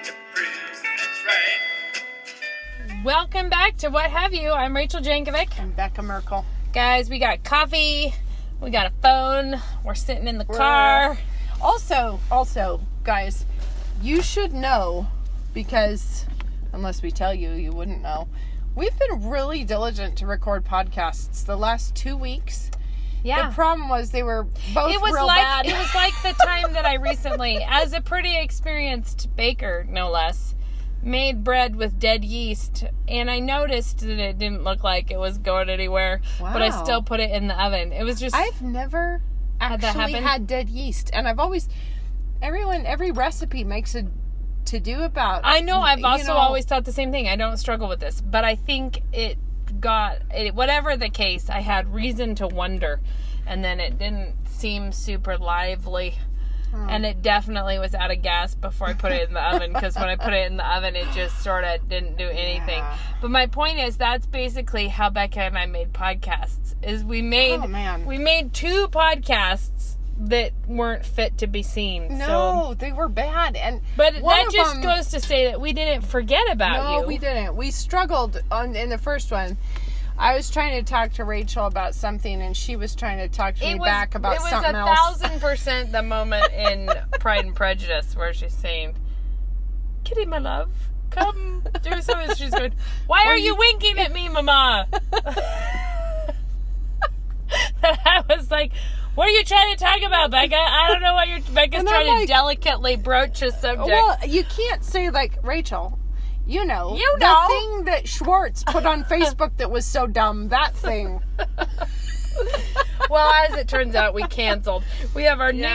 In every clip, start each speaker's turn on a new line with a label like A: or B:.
A: to cruise, that's right.
B: Welcome back to What Have You. I'm Rachel Jankovic.
C: And Becca Merkel.
B: Guys, we got coffee. We got a phone. We're sitting in the car.
C: Also, guys, you should know, because unless we tell you, you wouldn't know. We've been really diligent to record podcasts the last 2 weeks.
B: Yeah.
C: The problem was they were both real bad.
B: It was like the time that I recently, as a pretty experienced baker, no less, made bread with dead yeast, and I noticed that it didn't look like it was going anywhere.
C: Wow.
B: But I still put it in the oven. It was just...
C: I've never actually had dead yeast, and I've always... Every recipe makes a to-do about...
B: I know, I've also always thought the same thing. I don't struggle with this, but I think whatever the case, I had reason to wonder, and then it didn't seem super lively. And it definitely was out of gas before I put it in the oven, because when I put it in the oven, it just sort of didn't do anything. Yeah. But my point is, that's basically how Becca and I made podcasts. Is we made 2 podcasts that weren't fit to be seen.
C: No, they were bad.
B: But that just goes to say that we didn't forget about you.
C: No, we didn't. We struggled in the first one. I was trying to talk to Rachel about something, and she was trying to talk to me back about something else.
B: It was 1,000% the moment in Pride and Prejudice where she's saying, "Kitty, my love, come do something." She's going, "Why are you winking at me, Mama?" And I was like, "What are you trying to talk about, Becca? I don't know what Becca's trying to delicately broach a subject."
C: Well, you can't say, like, Rachel... You know. The thing that Schwartz put on Facebook that was so dumb. That thing.
B: Well, as it turns out, we canceled. We have our new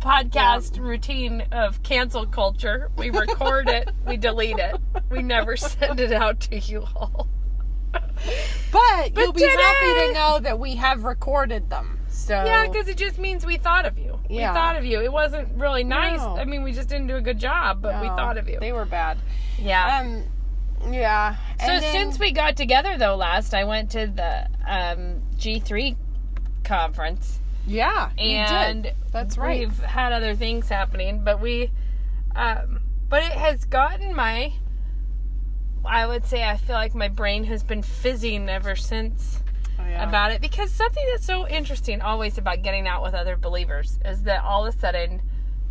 B: podcast routine of cancel culture. We record it. We delete it. We never send it out to you all.
C: But you'll be happy to know that we have recorded them. So
B: yeah, because it just means we thought of you.
C: Yeah.
B: We thought of you. It wasn't really nice. No. I mean, we just didn't do a good job, but we thought of you.
C: They were bad.
B: Yeah.
C: Yeah.
B: So since we got together, though, last, I went to the G3 conference.
C: Yeah,
B: and
C: you did. That's right.
B: We've had other things happening, but but it has gotten I would say I feel like my brain has been fizzing ever since about it, because something that's so interesting always about getting out with other believers is that all of a sudden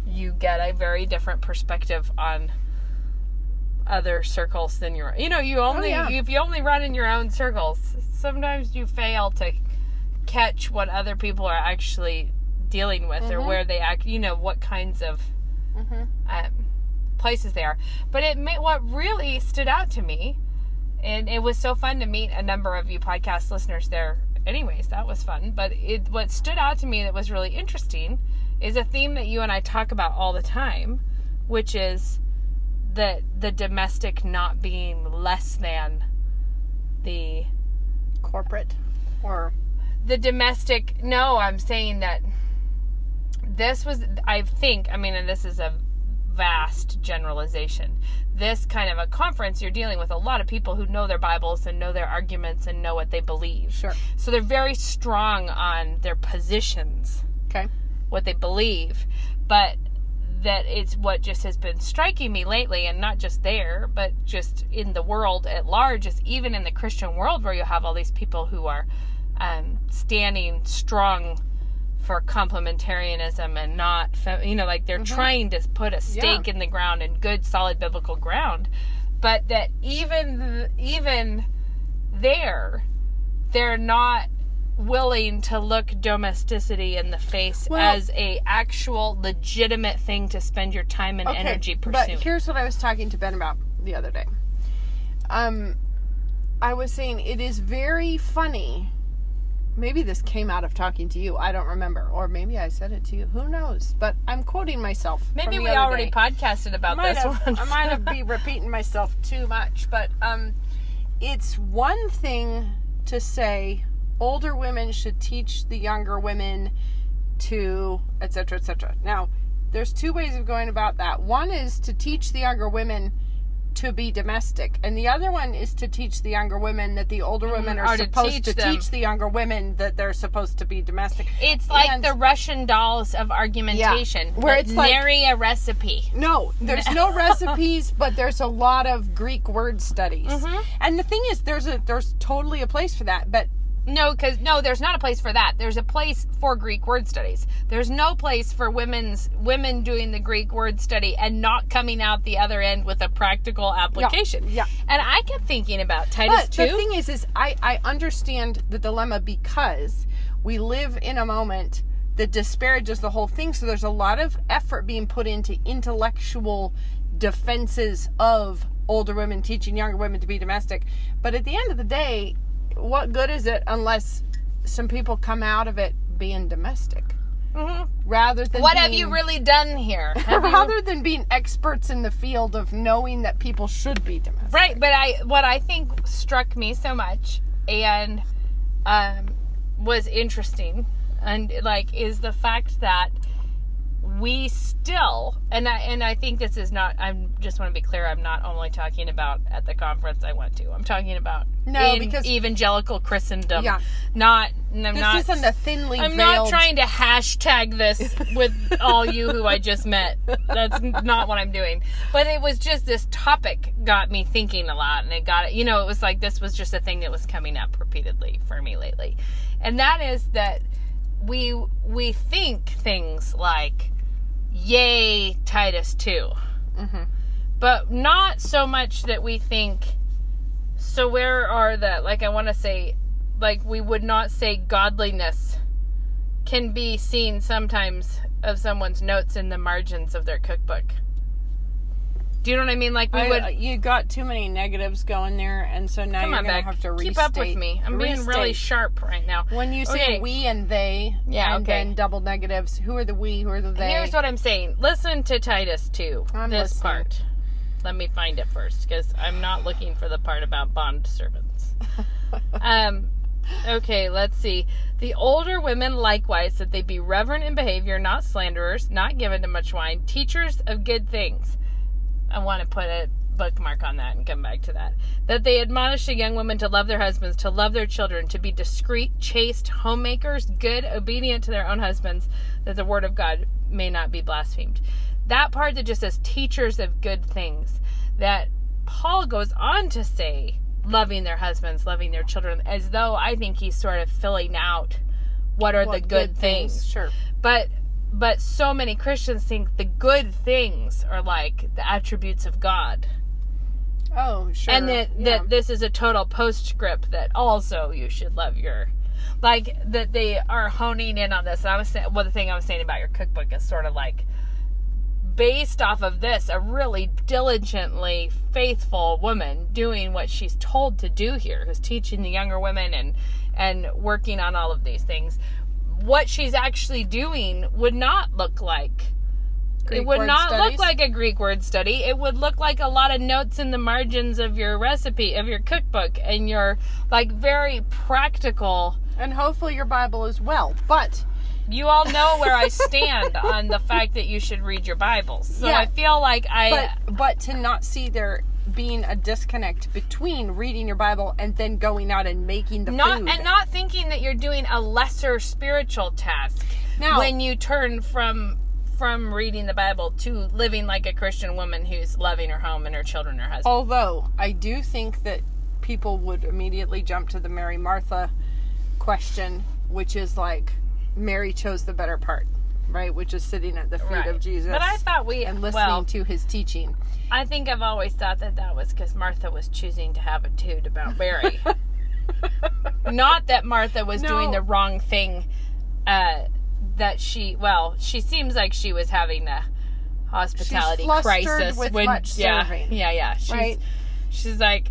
B: you get a very different perspective on other circles than your, if you only run in your own circles, sometimes you fail to catch what other people are actually dealing with, or where they act, what kinds of places they are. But what really stood out to me, and it was so fun to meet a number of you podcast listeners there anyways, that was fun, but what stood out to me that was really interesting is a theme that you and I talk about all the time, which is the domestic not being less than the
C: corporate, or
B: the domestic. No, I'm saying that this was, and this is a vast generalization. This kind of a conference, you're dealing with a lot of people who know their Bibles and know their arguments and know what they believe.
C: Sure.
B: So they're very strong on their positions.
C: Okay.
B: What they believe. But that it's what just has been striking me lately, and not just there, but just in the world at large, is even in the Christian world, where you have all these people who are standing strong for complementarianism and not, they're trying to put a stake in the ground and good, solid biblical ground, but that even there, they're not willing to look domesticity in the face as a actual legitimate thing to spend your time and energy pursuing.
C: But here's what I was talking to Ben about the other day. I was saying it is very funny. Maybe this came out of talking to you. I don't remember. Or maybe I said it to you. Who knows? But I'm quoting myself.
B: Maybe we already podcasted about this one.
C: I might have been repeating myself too much. But it's one thing to say older women should teach the younger women to, etc., etc. Now, there's 2 ways of going about that. One is to teach the younger women to be domestic, and the other one is to teach the younger women that the older women are supposed to teach the younger women that they're supposed to be domestic.
B: It's like the Russian dolls of argumentation.
C: Yeah, where it's
B: nary a recipe.
C: No, there's no recipes, but there's a lot of Greek word studies. And the thing is, there's totally a place for that, but
B: No, there's not a place for that. There's a place for Greek word studies. There's no place for women doing the Greek word study and not coming out the other end with a practical application.
C: Yeah.
B: And I kept thinking about Titus 2.
C: But the thing is I understand the dilemma because we live in a moment that disparages the whole thing. So there's a lot of effort being put into intellectual defenses of older women teaching younger women to be domestic. But at the end of the day, what good is it unless some people come out of it being domestic? Rather than
B: what have you really done here?
C: Rather than being experts in the field of knowing that people should be domestic.
B: Right, but what I think struck me so much and was interesting and is the fact that we still, and I think this is not, I just want to be clear, I'm not only talking about at the conference I went to. I'm talking about because evangelical Christendom. Yeah. This
C: isn't a thinly veiled...
B: I'm not trying to hashtag this with all you who I just met. That's not what I'm doing. But it was just this topic got me thinking a lot, and it was like this was just a thing that was coming up repeatedly for me lately. And that is that we think things like, yay, Titus 2. But not so much that we think, so where are I want to say, we would not say godliness can be seen sometimes of someone's notes in the margins of their cookbook. Do you know what I mean?
C: You got too many negatives going there, and so now you're going to have to restate.
B: Keep up with me. I'm being really sharp right now.
C: When you say we and they, then double negatives, who are the we, who are the they?
B: Here's what I'm saying. Listen to Titus 2, this part. Let me find it first, because I'm not looking for the part about bond servants. Okay, let's see. The older women likewise, that they be reverent in behavior, not slanderers, not given to much wine, teachers of good things. I want to put a bookmark on that and come back to that. That they admonish the young women to love their husbands, to love their children, to be discreet, chaste, homemakers, good, obedient to their own husbands, that the word of God may not be blasphemed. That part that just says teachers of good things, that Paul goes on to say loving their husbands, loving their children, as though I think he's sort of filling out what are the good things.
C: Sure.
B: But so many Christians think the good things are like the attributes of God.
C: Oh, sure.
B: And that this is a total postscript that also you should love your... that they are honing in on this. And the thing I was saying about your cookbook is sort of based off of this, a really diligently faithful woman doing what she's told to do here, who's teaching the younger women and working on all of these things. What she's actually doing would not look like look like a Greek word study. It would look like a lot of notes in the margins of your recipe, of your cookbook, and your very practical.
C: And hopefully your Bible as well. But
B: you all know where I stand on the fact that you should read your Bibles. So I feel like
C: But to not see there being a disconnect between reading your Bible and then going out and making the food.
B: And not thinking that you're doing a lesser spiritual task now, when you turn from reading the Bible to living like a Christian woman who's loving her home and her children and her husband.
C: Although, I do think that people would immediately jump to the Mary Martha question, which is Mary chose the better part, right? Which is sitting at the feet of Jesus.
B: But I thought
C: and listening to his teaching.
B: I think I've always thought that was because Martha was choosing to have a toot about Mary. Not that Martha was doing the wrong thing. That she seems like she was having a hospitality crisis
C: with much serving.
B: Yeah. She's like,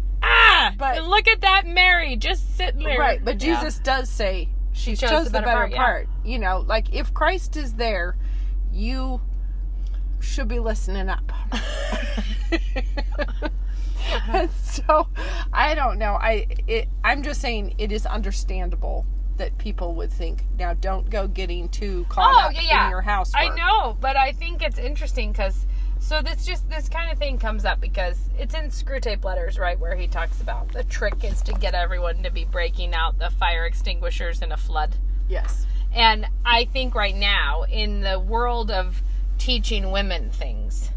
C: but
B: look at that Mary just sitting there.
C: Right, but Jesus does say she chose the better part. Yeah. If Christ is there, you should be listening up. So, I don't know. I'm just saying it is understandable that people would think, now don't go getting too caught up in your housework.
B: I know, but I think it's interesting because So this kind of thing comes up because it's in Screwtape Letters, right, where he talks about the trick is to get everyone to be breaking out the fire extinguishers in a flood.
C: Yes.
B: And I think right now, in the world of teaching women things,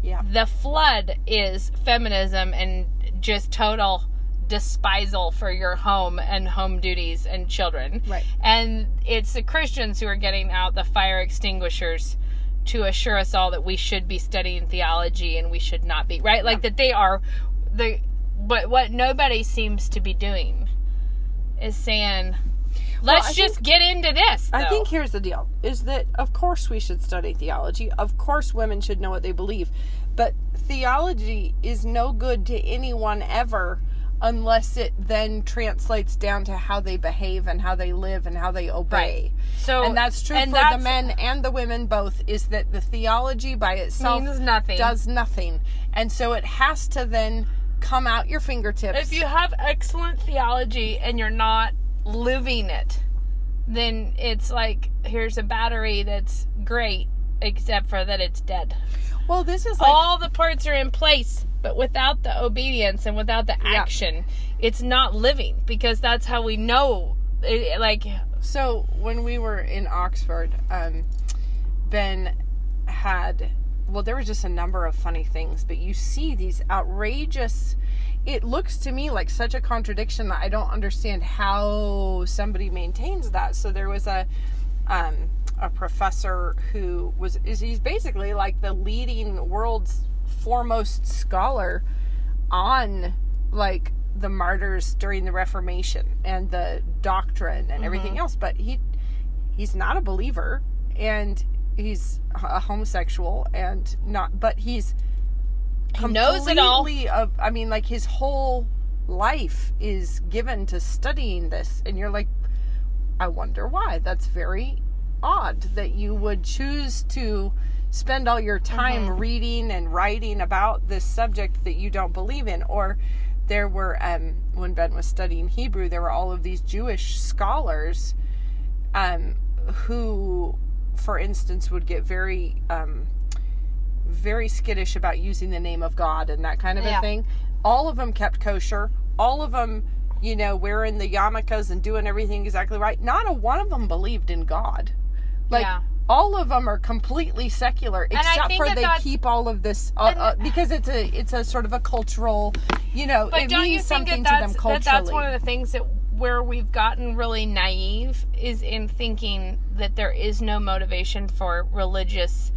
B: the flood is feminism and just total despisal for your home and home duties and children.
C: Right.
B: And it's the Christians who are getting out the fire extinguishers to assure us all that we should be studying theology and we should not be, right? Like that they are but what nobody seems to be doing is saying, let's just get into this, though.
C: I think here's the deal, is that of course we should study theology. Of course women should know what they believe. But theology is no good to anyone ever unless it then translates down to how they behave and how they live and how they obey.
B: Right. So,
C: and that's true for the men and the women both, is that the theology by itself
B: means nothing.
C: Does nothing. And so it has to then come out your fingertips.
B: If you have excellent theology and you're not living it, then it's like, here's a battery that's great, except for that it's dead.
C: Well, this is like,
B: all the parts are in place, but without the obedience and without the action, it's not living, because that's how we know.
C: So when we were in Oxford, Ben had, well, there was just a number of funny things, but you see these outrageous, it looks to me like such a contradiction that I don't understand how somebody maintains that. So there was a professor who he's basically like the leading world's foremost scholar on like the martyrs during the Reformation and the doctrine and everything else, but he's not a believer, and he's a homosexual, and not, but he
B: knows it all.
C: I mean, like, his whole life is given to studying this, and you're like, I wonder why. That's very odd that you would choose to spend all your time reading and writing about this subject that you don't believe in. Or there were, when Ben was studying Hebrew, there were all of these Jewish scholars who, for instance, would get very skittish about using the name of God and that kind of a thing. All of them kept kosher. All of them, wearing the yarmulkes and doing everything exactly right. Not a one of them believed in God. Like, all of them are completely secular, except for they keep all of this because it's a sort of a cultural,
B: but
C: it means something to them culturally.
B: That's one of the things where we've gotten really naive is in thinking that there is no motivation for religious,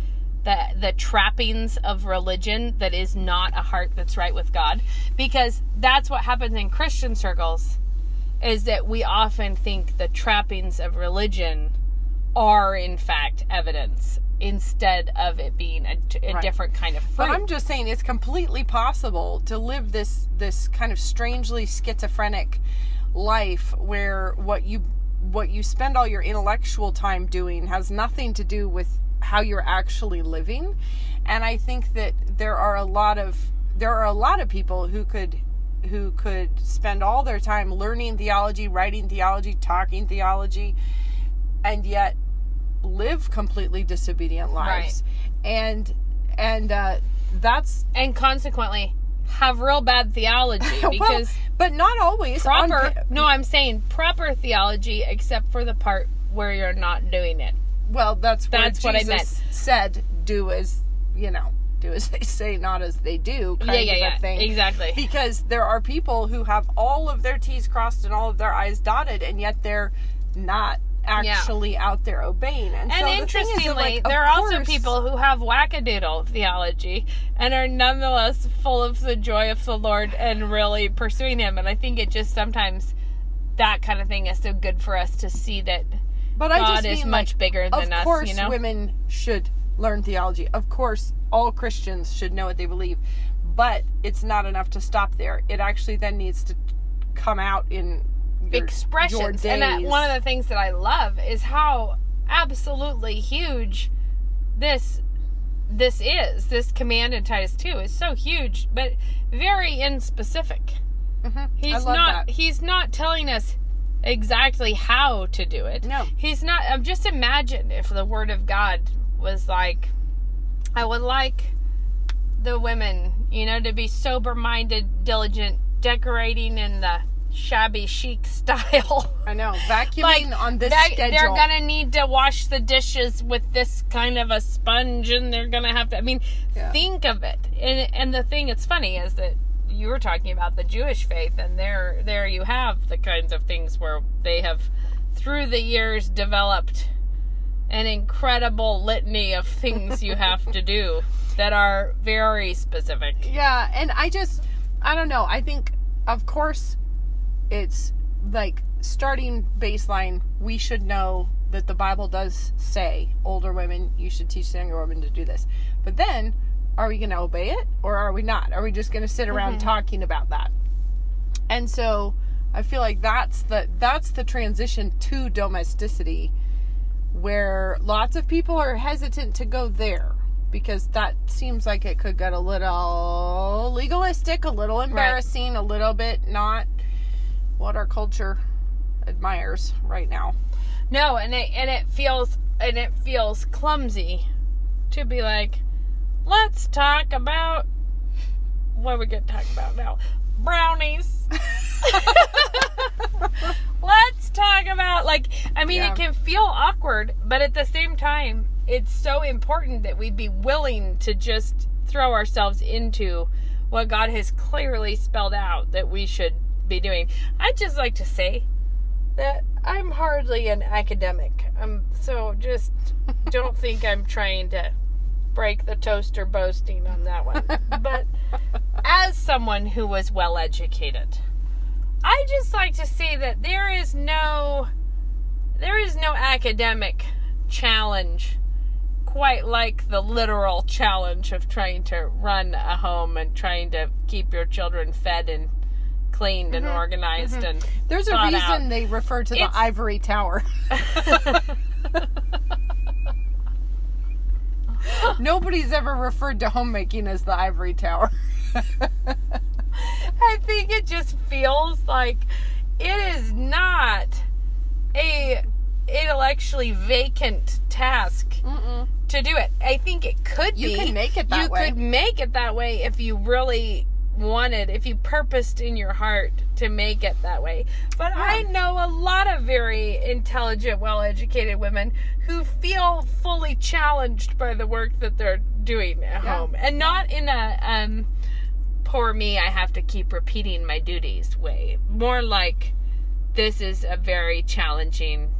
B: the trappings of religion that is not a heart that's right with God. Because that's what happens in Christian circles, is that we often think the trappings of religion are in fact evidence, instead of it being a different kind of fruit.
C: But I'm just saying, it's completely possible to live this kind of strangely schizophrenic life where what you spend all your intellectual time doing has nothing to do with how you're actually living. And I think that there are a lot of people who could spend all their time learning theology, writing theology, talking theology, and yet live completely disobedient lives.
B: Right.
C: And
B: consequently have real bad theology, because
C: but not always
B: I'm saying proper theology, except for the part where you're not doing it.
C: Well, that's what Jesus
B: I meant.
C: Said, do as they say, not as they do, kind of a thing.
B: Exactly.
C: Because there are people who have all of their T's crossed and all of their I's dotted, and yet they're not actually out there obeying. And so
B: interestingly, there are also people who have wackadoodle theology and are nonetheless full of the joy of the Lord and really pursuing Him. And I think it just sometimes, that kind of thing is so good for us to see that God is much bigger than us.
C: Of course, women should learn theology. Of course, all Christians should know what they believe. But it's not enough to stop there. It actually then needs to come out in expressions.
B: And one of the things that I love is how absolutely huge this command in Titus 2 is. So huge, but very inspecific. He's not telling us exactly how to do it.
C: No.
B: He's not. Just imagine if the Word of God was like, I would like the women, to be sober-minded, diligent, decorating in the shabby chic style.
C: I know. Vacuuming on this schedule.
B: They're going to need to wash the dishes with this kind of a sponge, and they're going to have to, think of it. And the thing that's funny is that you were talking about the Jewish faith, and there you have the kinds of things where they have, through the years, developed an incredible litany of things you have to do that are very specific.
C: Yeah, and I don't know. I think, of course, it's like starting baseline. We should know that the Bible does say older women, you should teach younger women to do this. But then, are we going to obey it or are we not? Are we just going to sit around talking about that? And so I feel like that's the transition to domesticity, where lots of people are hesitant to go there because that seems like it could get a little legalistic, a little embarrassing, a little bit not what our culture admires right now.
B: No, and it feels clumsy to be like, let's talk about what we're going to talk about now. Brownies. Let's talk about, it can feel awkward, but at the same time, it's so important that we be willing to just throw ourselves into what God has clearly spelled out that we should be doing. I'd just like to say that I'm hardly an academic. So just don't think I'm trying to break the toaster boasting on that one. But as someone who was well educated, I just like to say that there is no academic challenge quite like the literal challenge of trying to run a home and trying to keep your children fed and cleaned and organized and
C: there's a reason they refer to the ivory tower. Nobody's ever referred to homemaking as the ivory tower.
B: I think it just feels like it is not a intellectually vacant task to do it. I think it could be.
C: You can make it that way.
B: You could make it that way if you really wanted, if you purposed in your heart to make it that way. But I know a lot of very intelligent, well-educated women who feel fully challenged by the work that they're doing at home. And not in a poor me, I have to keep repeating my duties way. More like this is a very challenging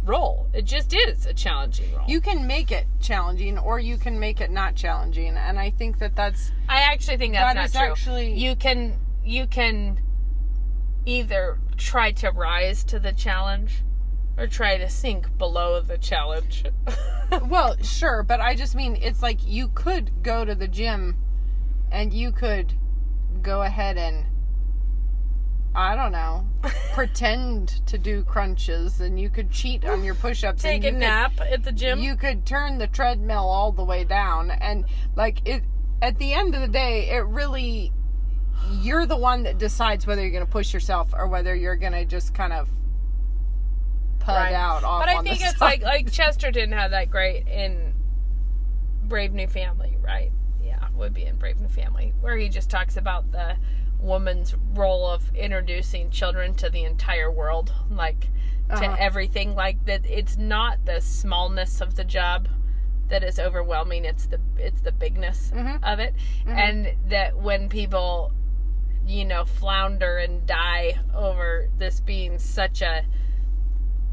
B: role. It just is a challenging role.
C: You can make it challenging or you can make it not challenging. And I think that's...
B: I actually think that's not true. You can either try to rise to the challenge or try to sink below the challenge.
C: Well, sure, but I just mean it's like you could go to the gym and you could go ahead and, I don't know, pretend to do crunches, and you could cheat on your push-ups.
B: Take a nap at the gym.
C: You could turn the treadmill all the way down, and at the end of the day, it really, you're the one that decides whether you're going to push yourself or whether you're going to just kind of pud out off.
B: But I
C: on
B: think
C: the
B: it's
C: side.
B: like Chesterton had that great in Brave New Family, right? Yeah, would be in Brave New Family, where he just talks about the woman's role of introducing children to the entire world, to everything. Like that, it's not the smallness of the job that is overwhelming. It's the bigness of it, and that when people, flounder and die over this being such a.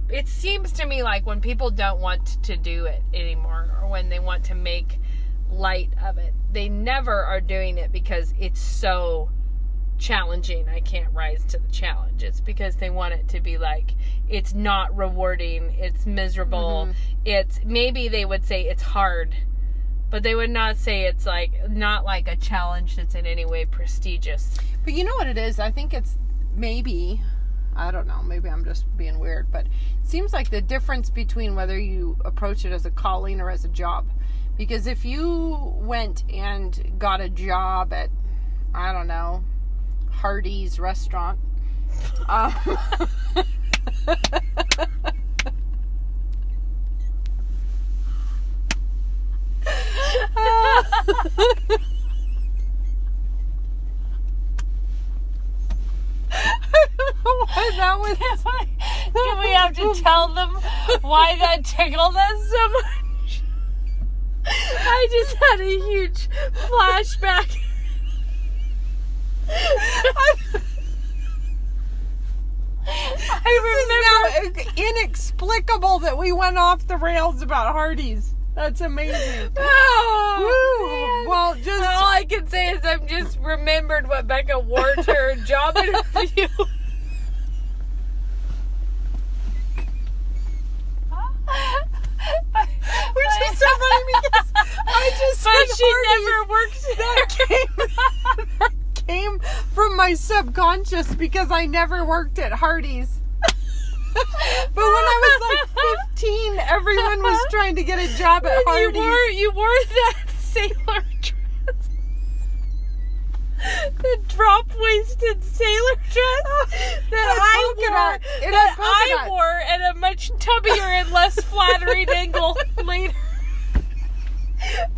B: It seems to me like when people don't want to do it anymore, or when they want to make light of it, they never are doing it because it's so challenging. I can't rise to the challenge. It's because they want it to be like, it's not rewarding, it's miserable, it's, maybe they would say it's hard, but they would not say it's not like a challenge that's in any way prestigious.
C: But you know what it is? I think it's maybe, I don't know, maybe I'm just being weird, but it seems like the difference between whether you approach it as a calling or as a job. Because if you went and got a job at, I don't know, Hardee's restaurant, That was...
B: Do we have to tell them why that tickled us so much? I just had a huge flashback.
C: I remember. This is now inexplicable that we went off the rails about Hardee's. That's amazing.
B: Oh,
C: woo. Well, just
B: all I can say is I've just remembered what Becca wore to her job interview.
C: Which is so funny because I just
B: But
C: said
B: she
C: Hardee's.
B: never worked there.
C: That came from my subconscious because I never worked at Hardee's. But when I was like 15, everyone was trying to get a job at Hardee's.
B: You wore that sailor dress. The drop-waisted sailor dress that I wore at a much tubbier and less flattering angle later.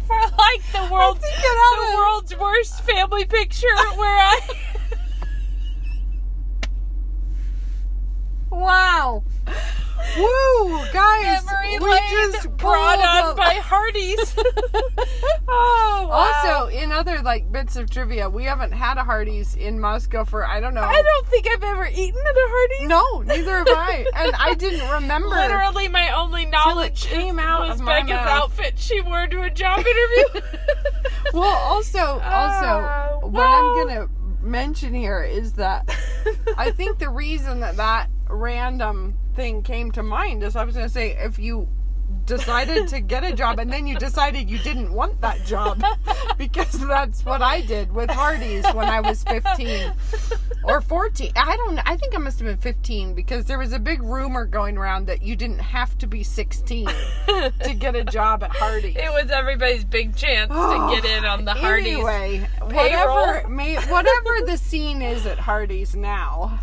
B: For like the world's worst family picture where I...
C: Wow. Woo, guys.
B: Memory
C: we
B: lane
C: just
B: brought on
C: up.
B: by Hardee's. Oh, wow.
C: Also, in other like bits of trivia, we haven't had a Hardee's in Moscow for, I don't know.
B: I don't think I've ever eaten at a Hardee's.
C: No, neither have I. And I didn't remember.
B: Literally, my only knowledge
C: came out
B: was
C: of my
B: Becca's
C: mouth.
B: outfit she wore to a job interview.
C: Well, also, what I'm going to mention here is that I think the reason that random thing came to mind is I was going to say, if you decided to get a job and then you decided you didn't want that job, because that's what I did with Hardee's when I was 15 or 14. I think I must have been 15 because there was a big rumor going around that you didn't have to be 16 to get a job at Hardee's.
B: It was everybody's big chance to get in on the Hardee's
C: anyway,
B: payroll.
C: Whatever the scene is at Hardee's now,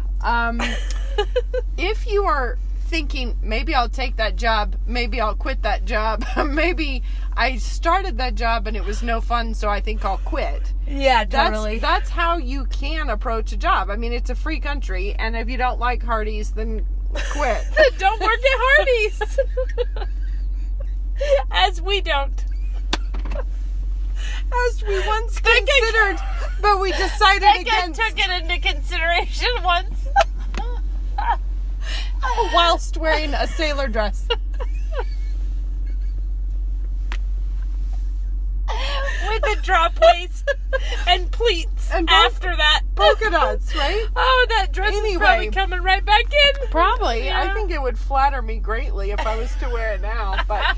C: if you are thinking, maybe I'll take that job, maybe I'll quit that job, maybe I started that job and it was no fun, so I think I'll quit.
B: Yeah, totally.
C: That's how you can approach a job. I mean, it's a free country, and if you don't like Hardee's, then quit.
B: Don't work at Hardee's. As we don't.
C: As we once considered, but we decided against.
B: Took it into consideration once.
C: Whilst wearing a sailor dress.
B: With a drop waist and pleats
C: And
B: after that.
C: Polka dots, right?
B: Oh, that dress is probably coming right back in.
C: Probably.
B: Yeah.
C: I think it would flatter me greatly if I was to wear it now. But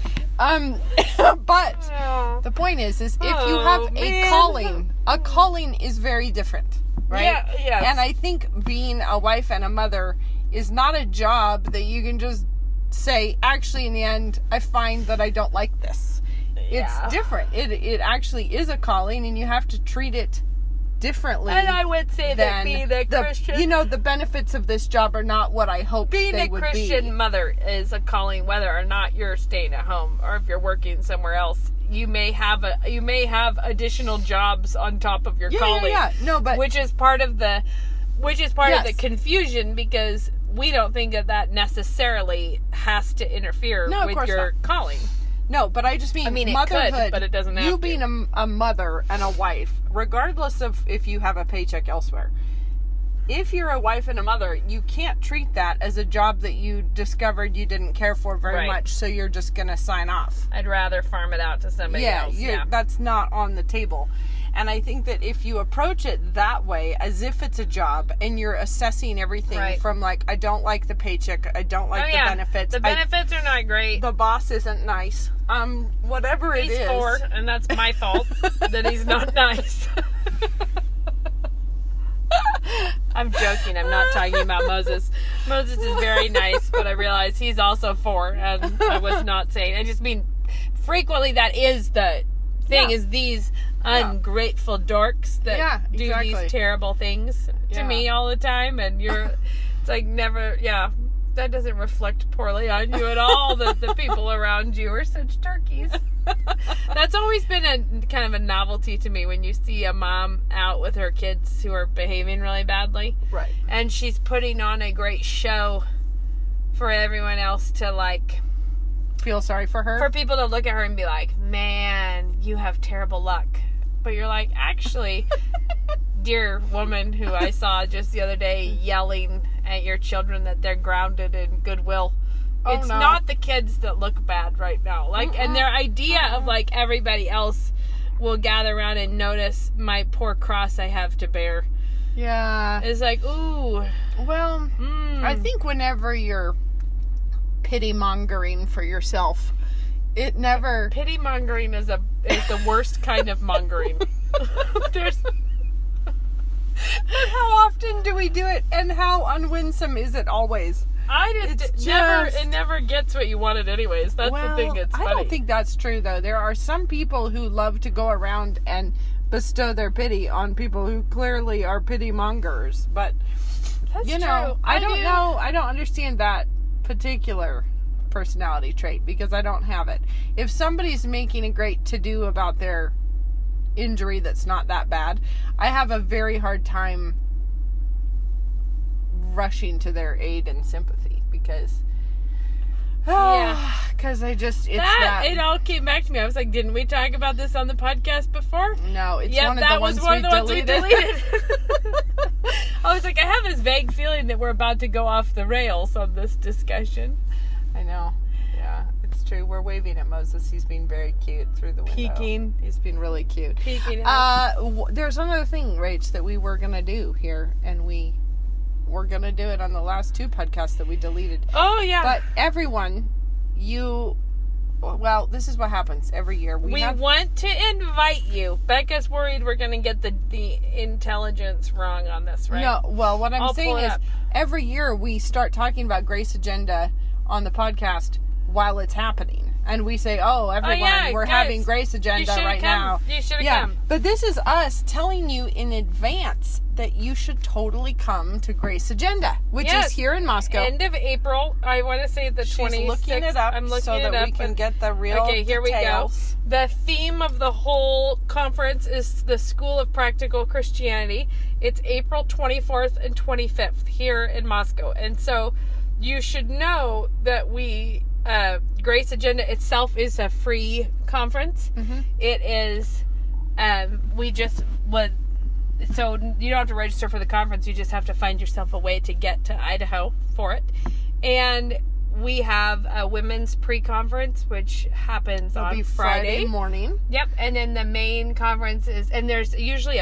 C: the point is if you have a calling is very different, right?
B: Yeah, yes.
C: And I think being a wife and a mother is not a job that you can just say, actually, in the end, I find that I don't like this. It's different. It actually is a calling, and you have to treat it differently.
B: And I would say that being a Christian...
C: the benefits of this job are not what I hoped they would be.
B: Being a Christian mother is a calling, whether or not you're staying at home or if you're working somewhere else. You may have additional jobs on top of your calling.
C: Yeah. No, but
B: which is part of the confusion, because we don't think that necessarily has to interfere with your calling.
C: No, but I just mean
B: it
C: motherhood.
B: could, but it doesn't have
C: you
B: to.
C: being a mother and a wife, regardless of if you have a paycheck elsewhere. If you're a wife and a mother, you can't treat that as a job that you discovered you didn't care for very much, so you're just going to sign off.
B: I'd rather farm it out to somebody else. Yeah,
C: that's not on the table. And I think that if you approach it that way, as if it's a job, and you're assessing everything from like, I don't like the paycheck, I don't like the benefits.
B: The benefits are not great.
C: The boss isn't nice. Whatever it is.
B: He's 4, and that's my fault that he's not nice. I'm joking. I'm not talking about Moses. Moses is very nice, but I realize he's also 4, and I was not saying. I just mean, frequently that is the thing, is these ungrateful dorks that do these terrible things to me all the time, and it's like never, that doesn't reflect poorly on you at all, that the people around you are such turkeys. That's always been a kind of a novelty to me when you see a mom out with her kids who are behaving really badly.
C: Right.
B: And she's putting on a great show for everyone else to, like,
C: feel sorry for her.
B: for people to look at her and be like, man, you have terrible luck. But you're like, actually, dear woman who I saw just the other day yelling at your children that they're grounded in goodwill.
C: Oh,
B: It's
C: no.
B: not the kids that look bad right now. Like, and their idea of, like, everybody else will gather around and notice my poor cross I have to bear.
C: Yeah.
B: It's like, ooh.
C: Well, I think whenever you're pity-mongering for yourself, it never...
B: Pity mongering is the worst kind of mongering. There's...
C: How often do we do it, and how unwinsome is it always?
B: It never gets what you wanted anyways. That's the thing. It's funny.
C: I don't think that's true, though. There are some people who love to go around and bestow their pity on people who clearly are pity mongers. But,
B: That's
C: you know,
B: true.
C: I don't know. I don't understand that particular personality trait because I don't have it. If somebody's making a great to-do about their injury that's not that bad, I have a very hard time rushing to their aid and sympathy because because
B: it all came back to me. I was like, didn't we talk about this on the podcast before?
C: No, it's
B: Yep,
C: one of
B: that
C: the
B: was
C: ones
B: one of the ones we
C: deleted.
B: I was like, I have this vague feeling that we're about to go off the rails on this discussion.
C: I know. Yeah, it's true. We're waving at Moses. He's being very cute through the window.
B: Peeking.
C: He's been really cute.
B: Peeking.
C: There's another thing, Rach, that we were going to do here, and we're going to do it on the last two podcasts that we deleted.
B: Oh, yeah.
C: But everyone, this is what happens every year. We
B: want to invite you. Becca's worried we're going to get the intelligence wrong on this, right?
C: No, well, what I'm saying is
B: up.
C: every year we start talking about Grace Agenda on the podcast while it's happening. And we say, everyone, we're
B: guys,
C: having Grace Agenda right now.
B: You should have come.
C: But this is us telling you in advance that you should totally come to Grace Agenda, which is here in Moscow.
B: End of April. I want to say the 26th.
C: She's looking it up
B: I'm looking
C: so
B: it
C: that
B: up
C: we can get the real
B: Okay, here
C: details.
B: we go. The theme of the whole conference is the School of Practical Christianity. It's April 24th and 25th here in Moscow. And so you should know that Grace Agenda itself is a free conference. Mm-hmm. It is, so you don't have to register for the conference. You just have to find yourself a way to get to Idaho for it. And we have a women's pre-conference, which happens on Friday
C: morning.
B: Yep. And then the main conference and there's usually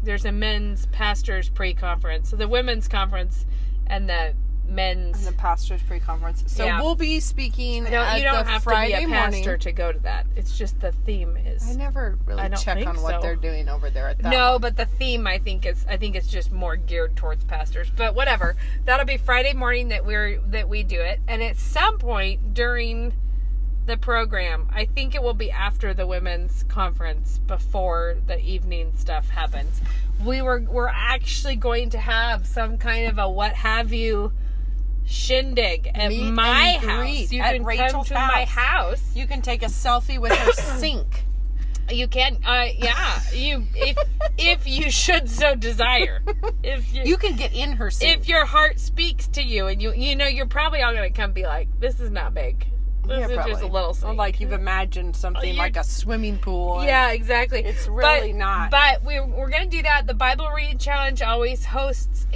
B: there's a men's pastors pre-conference. So the women's conference and the men's
C: and the pastors pre-conference. So we'll be speaking
B: you don't have
C: Friday
B: to be a pastor
C: morning.
B: to go to that. It's just the theme is.
C: I never really check on what they're doing over there at that.
B: No,
C: one.
B: but the theme I think it's just more geared towards pastors. But whatever. That'll be Friday morning that we do it. And at some point during the program, I think it will be after the women's conference before the evening stuff happens. We're actually going to have some kind of a what have you shindig at my house. You can come to my house.
C: You can take a selfie with her sink.
B: You can, if you should so desire.
C: You can get in her sink.
B: If your heart speaks to you, and you're probably all gonna come be like, this is not big. This is just a little sink.
C: Or like you've imagined something like a swimming pool.
B: Yeah, exactly.
C: It's really not.
B: But we're gonna do that. The Bible Reading Challenge always hosts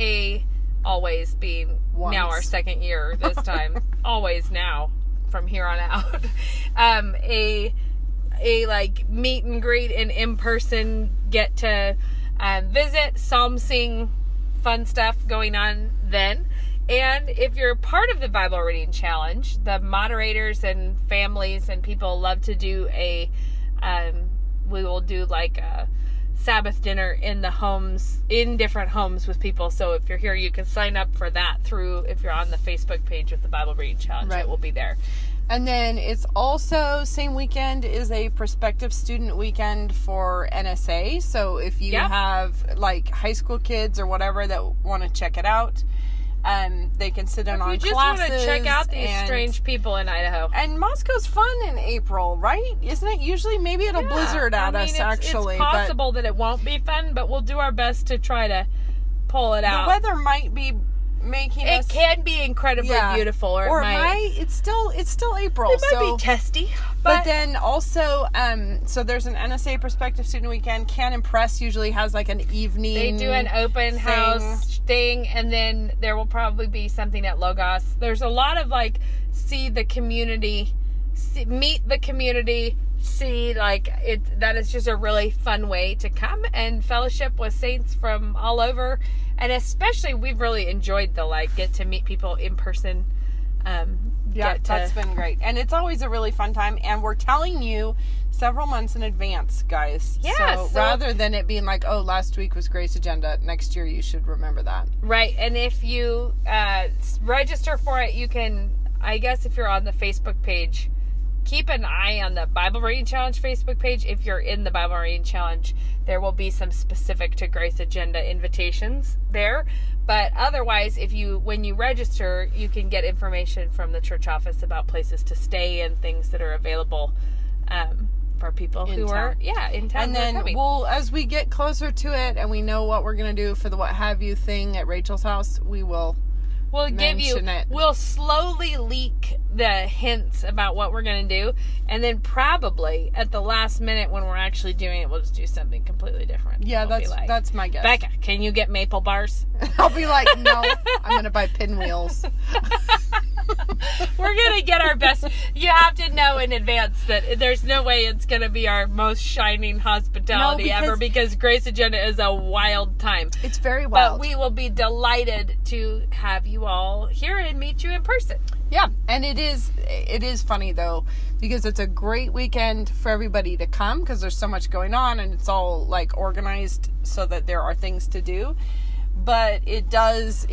B: always being
C: Once.
B: now our second year this time. Always now from here on out. A like meet and greet and in-person get to visit, psalm sing, fun stuff going on then. And if you're part of the Bible Reading Challenge, the moderators and families and people love to do we will do like a Sabbath dinner in different homes with people. So if you're here, you can sign up for that if you're on the Facebook page with the Bible Reading Challenge. Right. It will be there.
C: And then it's also, same weekend is a prospective student weekend for NSA. So if you have like high school kids or whatever that want to check it out, They can sit in on
B: If you just
C: classes.
B: want to check out these strange people in Idaho.
C: And Moscow's fun in April, right? Isn't it? Usually, maybe it'll blizzard at us, actually.
B: It's possible that it won't be fun, but we'll do our best to try to pull it out.
C: The weather might be making us...
B: It can be incredibly beautiful, or it might...
C: It's still April.
B: It might be testy.
C: But then also, so there's an NSA Perspective Student Weekend. Cannon Press usually has like an evening.
B: They do an open house thing, and then there will probably be something at Logos. There's a lot of like, see the community, meet the community, see like it. That is just a really fun way to come and fellowship with saints from all over, and especially we've really enjoyed the like get to meet people in person.
C: Yeah, that's been great. And it's always a really fun time. And we're telling you several months in advance, guys.
B: Yeah.
C: So rather than it being like, oh, last week was Grace Agenda, next year you should remember that.
B: Right. And if you register for it, you can, I guess if you're on the Facebook page, keep an eye on the Bible Reading Challenge Facebook page. If you're in the Bible Reading Challenge, there will be some specific to Grace Agenda invitations there. But otherwise, when you register, you can get information from the church office about places to stay and things that are available for people who are in town.
C: And then as we get closer to it and we know what we're going to do for the What Have You thing at Rachel's house, we'll
B: slowly leak the hints about what we're going to do, and then probably at the last minute when we're actually doing it, we'll just do something completely different.
C: Yeah, that's my guess.
B: Becca, can you get maple bars?
C: I'll be like, no, I'm going to buy pinwheels.
B: We're going to get our best. You have to know in advance that there's no way it's going to be our most shining hospitality ever, because Grace Agenda is a wild time.
C: It's very wild.
B: But we will be delighted to have you all here and meet you in person.
C: Yeah, and it is funny though, because it's a great weekend for everybody to come because there's so much going on and it's all like organized so that there are things to do. But it does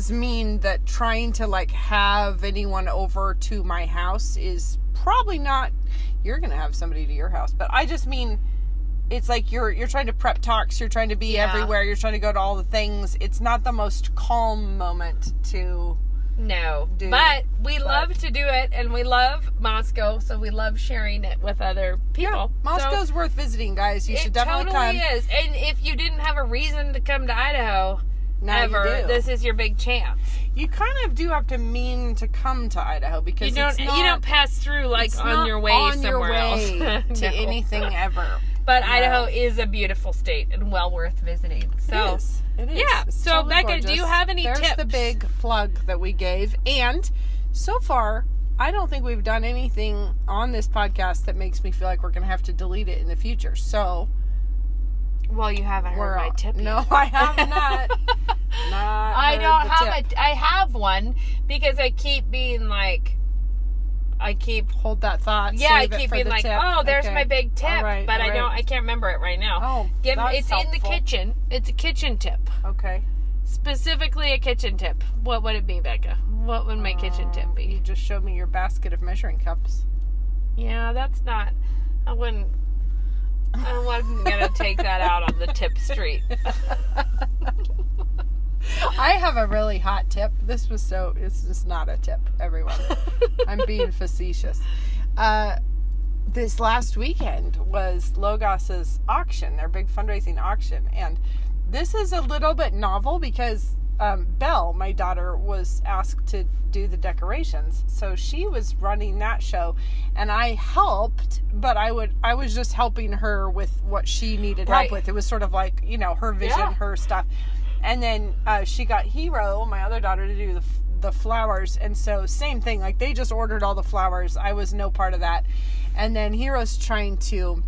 C: mean that trying to like have anyone over to my house is probably not. You're gonna have somebody to your house, but I just mean it's like you're trying to prep talks, you're trying to be everywhere, you're trying to go to all the things. It's not the most calm moment to.
B: No, but we love to do it, and we love Moscow, so we love sharing it with other people.
C: Yeah, Moscow's worth visiting, guys. You should definitely come.
B: It totally is. And if you didn't have a reason to come to Idaho this is your big chance.
C: You kind of do have to mean to come to Idaho because you
B: don't pass through like on your way somewhere else
C: to anything ever.
B: But Idaho is a beautiful state and well worth visiting. So
C: it is.
B: Yeah.
C: It's
B: so
C: totally
B: Becca,
C: gorgeous.
B: do you have any tips?
C: There's the big plug that we gave. And so far, I don't think we've done anything on this podcast that makes me feel like we're going to have to delete it in the future. So,
B: well, you haven't heard my tip yet.
C: No, I have not.
B: I have one because I keep being like,
C: hold that thought.
B: Yeah, I keep being like, tip. Oh, there's my big tip, but I can't remember it right now.
C: Oh,
B: it's helpful. In the kitchen. It's a kitchen tip.
C: Okay.
B: Specifically a kitchen tip. What would it be, Becca? What would my kitchen tip be?
C: You just showed me your basket of measuring cups.
B: Yeah, that's not. I wasn't gonna take that out on the tip street.
C: I have a really hot tip. It's just not a tip, everyone. I'm being facetious. This last weekend was Logos's auction, their big fundraising auction. And this is a little bit novel because Belle, my daughter, was asked to do the decorations. So she was running that show. And I helped, but I was just helping her with what she needed help with. It was sort of like, her vision, her stuff. And then she got Hero, my other daughter, to do the flowers. And so same thing, like they just ordered all the flowers. I was no part of that. And then Hero's trying to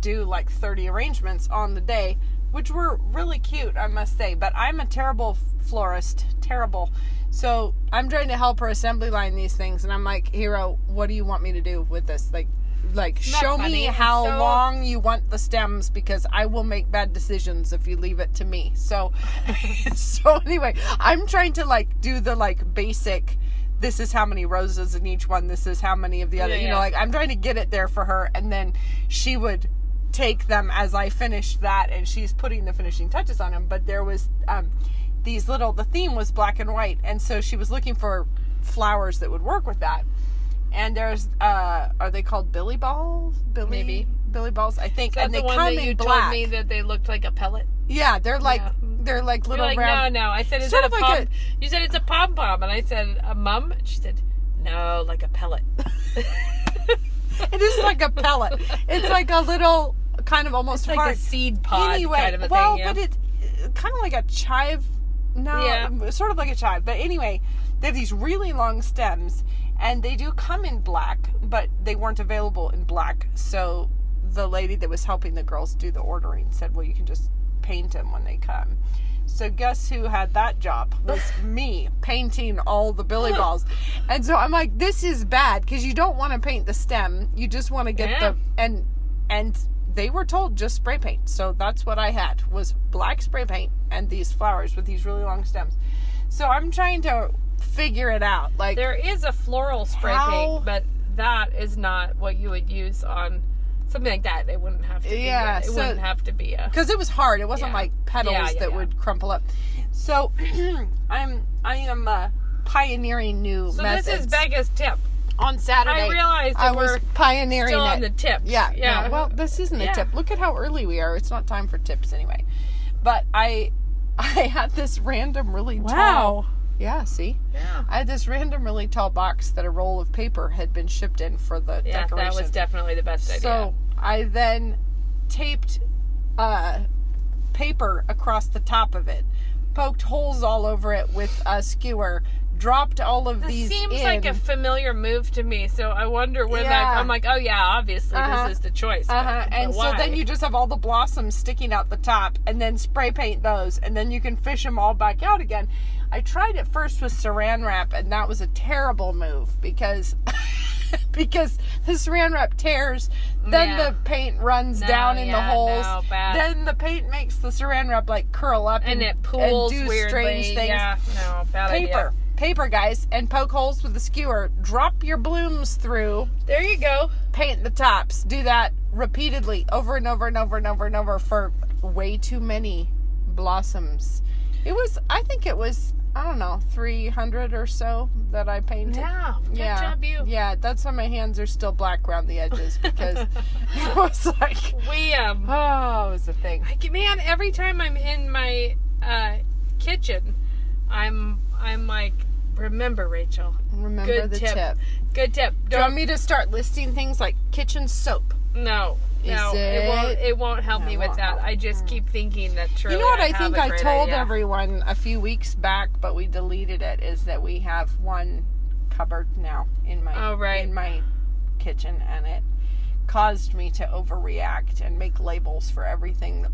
C: do like 30 arrangements on the day, which were really cute, I must say. But I'm a terrible florist. Terrible. So I'm trying to help her assembly line these things. And I'm like, Hero, what do you want me to do with this? Like show me how long you want the stems, because I will make bad decisions if you leave it to me. So anyway, I'm trying to do the basic, this is how many roses in each one, this is how many of the other, I'm trying to get it there for her, and then she would take them as I finished that, and she's putting the finishing touches on them. But there was the theme was black and white. And so she was looking for flowers that would work with that. And there's, are they called Billy balls?
B: Maybe.
C: Billy balls, I think.
B: Is that
C: and
B: the
C: they
B: one
C: come
B: that you
C: in black.
B: told me that they looked like a pellet?
C: Yeah, they're like,
B: You're
C: little
B: like,
C: round.
B: no. I said, is
C: Sort
B: it a
C: of like
B: pom? You said it's a pom-pom. And I said, a mum? And she said, no, like a pellet.
C: It is like a pellet. It's like a little, kind of almost
B: It's like
C: hard.
B: a seed pod kind of a
C: well,
B: thing. Yeah.
C: but it's kind of like a chive. No, sort of like a chive. But anyway, they have these really long stems, and they do come in black, but they weren't available in black. So the lady that was helping the girls do the ordering said, well, you can just paint them when they come. So guess who had that job? Was me, painting all the Billy balls. And so I'm like, this is bad, because you don't want to paint the stem. You just want to get the... And they were told just spray paint. So that's what I had, was black spray paint and these flowers with these really long stems. So I'm trying to figure it out. Like,
B: there is a floral spray paint, but that is not what you would use on something like that. It wouldn't have to be.
C: Yeah,
B: It wouldn't have to be a...
C: because it was hard. It wasn't like petals that would crumple up. So I am pioneering new methods.
B: So this is Becca's tip.
C: On Saturday,
B: I realized that
C: I was
B: we're
C: pioneering
B: still
C: it.
B: on the tips.
C: Yeah.
B: Yeah.
C: No, well, this isn't a tip. Look at how early we are. It's not time for tips anyway. But I had this random really tall... Yeah, see?
B: Yeah.
C: I had this random really tall box that a roll of paper had been shipped in for the decorations.
B: that was definitely the best idea.
C: So I then taped paper across the top of it, poked holes all over it with a skewer, dropped all of these in.
B: This seems like a familiar move to me, so I wonder when I'm like, oh yeah, obviously this is the choice. But
C: And
B: why?
C: so then you just have all the blossoms sticking out the top, and then spray paint those, and then you can fish them all back out again. I tried it first with saran wrap, and that was a terrible move because because the saran wrap tears, then the paint runs down in the holes, then the paint makes the saran wrap like curl up
B: and it pools
C: and do
B: weirdly.
C: strange things.
B: Yeah, no, bad idea.
C: Paper, guys, and poke holes with a skewer. Drop your blooms through.
B: There you go.
C: Paint the tops. Do that repeatedly, over and over and over and over and over for way too many blossoms. I think it was, I don't know, 300 or so that I painted.
B: Yeah, good job, you.
C: Yeah, that's why my hands are still black around the edges, because it was like... it was a thing.
B: Man, every time I'm in my kitchen, I'm like, remember, Rachel.
C: Remember
B: Good
C: the
B: tip.
C: tip.
B: Good tip.
C: Do you want me to start listing things like kitchen soap?
B: No, it won't help me with that. I just keep thinking that truly.
C: You know what I
B: have
C: think
B: a
C: I
B: great
C: told
B: idea.
C: everyone a few weeks back, but we deleted it, is that we have one cupboard now in my kitchen, and it caused me to overreact and make labels for everything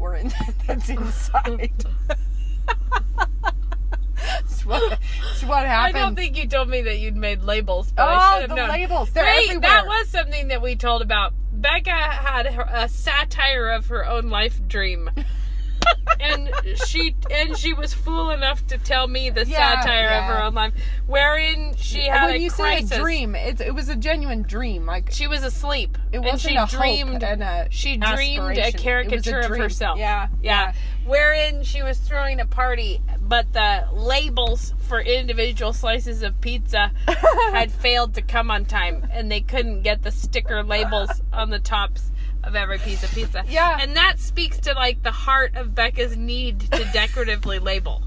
C: that's inside. It's what happened.
B: I don't think you told me that you'd made labels, but I should have known.
C: Labels, they're everywhere.
B: That was something that we told about. Becca had a satire of her own life dream. and she was fool enough to tell me the satire of her own life, wherein she had
C: when
B: a
C: you
B: crisis.
C: say a dream, it was a genuine dream. Like,
B: she was asleep.
C: it wasn't
B: and she
C: a
B: dreamed,
C: hope and a
B: she dreamed a
C: aspiration.
B: caricature
C: It was a
B: of
C: dream.
B: herself.
C: Yeah.
B: Wherein she was throwing a party, but the labels for individual slices of pizza had failed to come on time, and they couldn't get the sticker labels on the tops of every piece of pizza.
C: Yeah.
B: And that speaks to like the heart of Becca's need to decoratively label.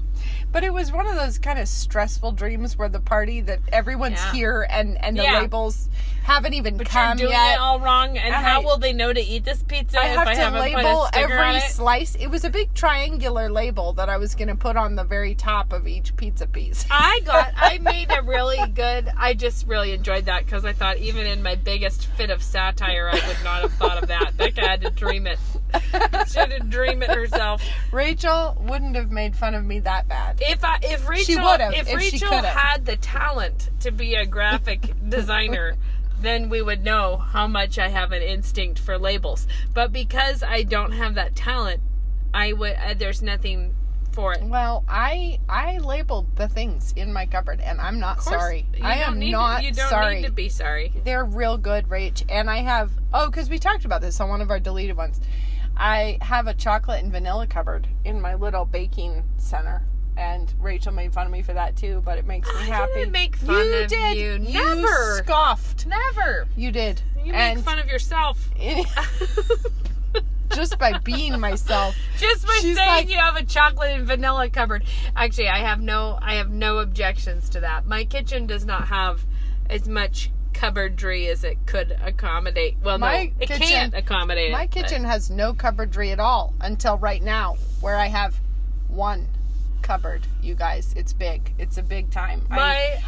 C: But it was one of those kind of stressful dreams where the party that everyone's here and the labels haven't even come
B: you're doing
C: yet.
B: it all wrong, and how will they know to eat this pizza
C: I
B: if
C: have
B: I
C: to
B: haven't put
C: label
B: a sticker on
C: every
B: it?
C: slice. It was a big triangular label that I was going to put on the very top of each pizza piece.
B: I made a really good, I just really enjoyed that because I thought even in my biggest fit of satire, I would not have thought of that. Becca had to dream it. She had to dream it herself.
C: Rachel wouldn't have made fun of me that bad.
B: If
C: She would have,
B: if
C: if she
B: Rachel
C: could have.
B: had the talent to be a graphic designer, then we would know how much I have an instinct for labels. But because I don't have that talent, there's nothing for it.
C: Well, I labeled the things in my cupboard, and I'm not sorry. I am not sorry.
B: You don't need to be sorry.
C: They're real good, Rach. And I have, because we talked about this on one of our deleted ones. I have a chocolate and vanilla cupboard in my little baking center. And Rachel made fun of me for that too, but it makes me happy.
B: I didn't make fun
C: you
B: of
C: did.
B: you.
C: You
B: Never.
C: scoffed.
B: Never.
C: You did.
B: You make fun of yourself.
C: Just by being myself.
B: Just by
C: She's
B: saying
C: like,
B: you have a chocolate and vanilla cupboard. Actually, I have no objections to that. My kitchen does not have as much cupboardry as it could accommodate. Well, it can't accommodate.
C: My kitchen has no cupboardry at all until right now, where I have one cupboard. You guys, it's big. It's a big time.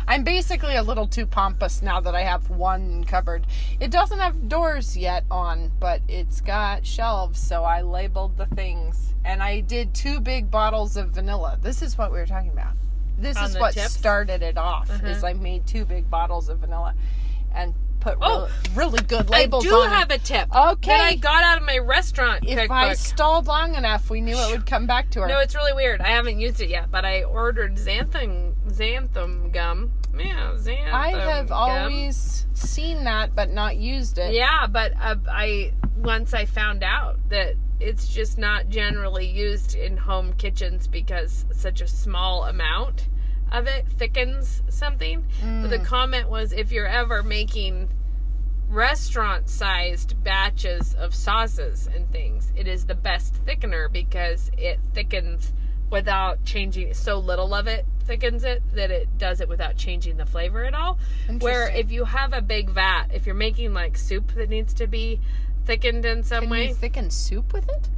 C: I'm basically a little too pompous now that I have one cupboard. It doesn't have doors yet on, but it's got shelves, so I labeled the things. And I did 2 big bottles of vanilla. This is what we were talking about. This is what started it off, is I made 2 big bottles of vanilla and put really good labels on
B: I do have a tip.
C: Okay.
B: That I got out of my restaurant
C: If
B: cookbook.
C: I stalled long enough, we knew it would come back to her.
B: No, it's really weird. I haven't used it yet, but I ordered xanthan gum. Yeah, xanthan
C: I have
B: gum.
C: always seen that, but not used it.
B: Yeah, but once I found out that it's just not generally used in home kitchens because such a small amount of it thickens something. But the comment was, if you're ever making restaurant-sized batches of sauces and things, it is the best thickener because it thickens without changing. So little of it thickens it that it does it without changing the flavor at all. Where if you have a big vat, if you're making like soup that needs to be thickened in some way.
C: Can you thicken soup with it?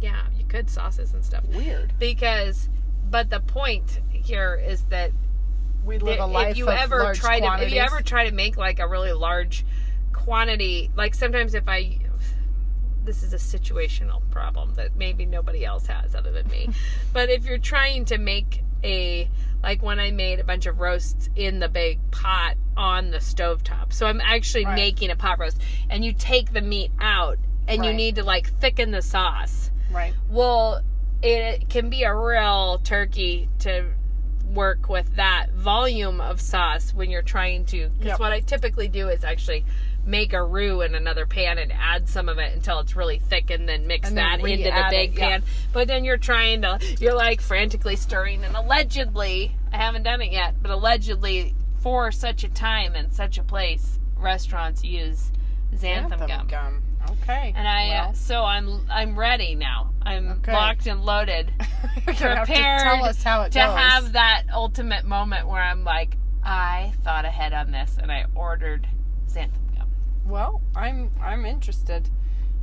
B: Yeah, you could, sauces and stuff.
C: Weird.
B: But the point here is that
C: we live a life of large quantities.
B: If you ever try to make like a really large quantity, like sometimes this is a situational problem that maybe nobody else has other than me. But if you're trying to make like when I made a bunch of roasts in the big pot on the stovetop. So I'm actually making a pot roast, and you take the meat out and you need to like thicken the sauce.
C: Right.
B: Well, it can be a real turkey to work with that volume of sauce when you're trying to, because what I typically do is actually make a roux in another pan and add some of it until it's really thick and then mix that into the big pan. But then you're like frantically stirring, and allegedly, I haven't done it yet, but allegedly for such a time and such a place, restaurants use xanthan gum.
C: Okay.
B: And so I'm ready now. I'm locked and loaded, prepared
C: tell us how it
B: to
C: goes.
B: have that ultimate moment where I'm like, I thought ahead on this and I ordered xanthan gum.
C: Well, I'm interested.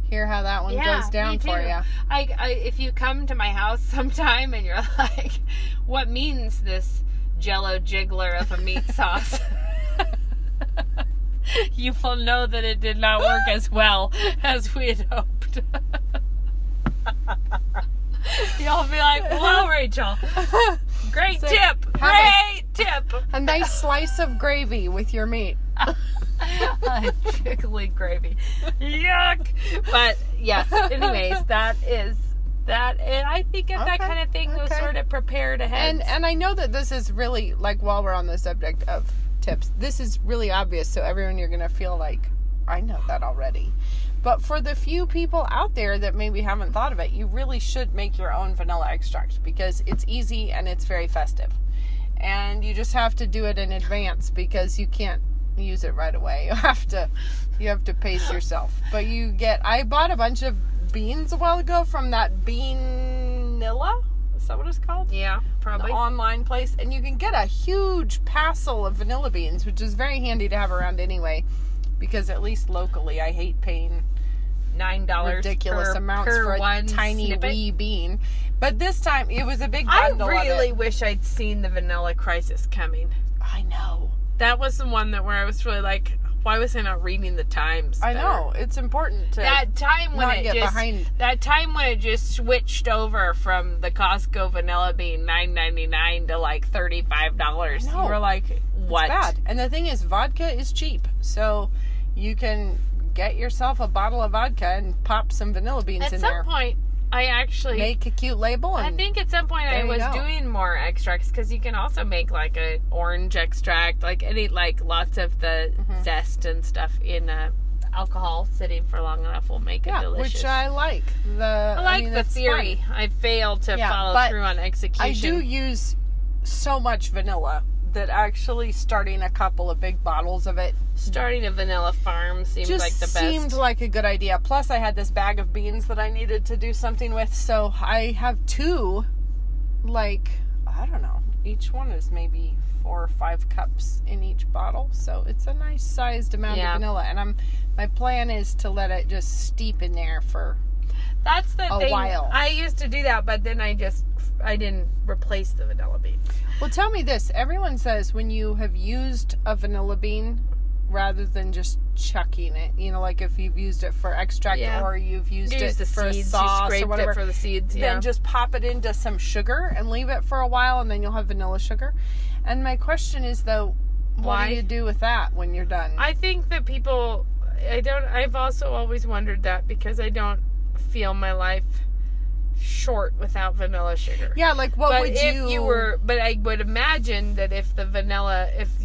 C: Hear how that one goes down for you.
B: If you come to my house sometime and you're like, what means this Jello jiggler of a meat sauce? You will know that it did not work as well as we had hoped. You'll be like, wow, Rachel. Great tip.
C: A nice slice of gravy with your meat.
B: Jiggly gravy. Yuck. But yes, anyways, that is that. And I think if that kind of thing was sort of prepared ahead.
C: And I know that this is really, like, while we're on the subject of tips, this is really obvious, so everyone, you're going to feel like, I know that already. But for the few people out there that maybe haven't thought of it, you really should make your own vanilla extract because it's easy and it's very festive. And you just have to do it in advance because you can't use it right away. You have to pace yourself. But I bought a bunch of beans a while ago from that Beanilla. Is that what it's called?
B: Yeah, probably.
C: The online place. And you can get a huge passel of vanilla beans, which is very handy to have around anyway. Because at least locally, I hate paying
B: $9
C: ridiculous amounts for a tiny wee bean. But this time, it was a big bundle.
B: I really wish I'd seen the vanilla crisis coming.
C: I know.
B: That was the one where I was really like, why was I not reading the Times better?
C: I know. It's important to
B: that time when it just switched over from the Costco vanilla bean $9.99 to like $35. You were like, what?
C: It's bad. And the thing is, vodka is cheap. So you can get yourself a bottle of vodka and pop some vanilla beans in there.
B: At some point, I actually
C: make a cute label. And
B: I think at some point I was doing more extracts because you can also make like a orange extract, like lots of the zest and stuff in a alcohol sitting for long enough will make it delicious.
C: Which I like.
B: I like the theory.
C: Fun.
B: I failed to follow through on execution.
C: I do use so much vanilla that actually starting a couple of big bottles of it.
B: Starting a vanilla farm seemed like the best.
C: Seemed like a good idea. Plus, I had this bag of beans that I needed to do something with, so I have 2, I don't know. Each one is maybe 4 or 5 cups in each bottle, so it's a nice sized amount of vanilla. And my plan is to let it just steep in there for
B: That's the
C: a
B: thing.
C: while.
B: I used to do that, but then I didn't replace the vanilla beans.
C: Well, tell me this. Everyone says when you have used a vanilla bean, rather than just chucking it, like if you've used it for extract or you've used it for a sauce
B: you scraped
C: or whatever,
B: it for the seeds,
C: then just pop it into some sugar and leave it for a while, and then you'll have vanilla sugar. And my question is, though, what do you do with that when you're done?
B: I think that I've also always wondered that, because I don't feel my life short without vanilla sugar.
C: Yeah, what
B: but
C: would
B: but I would imagine that if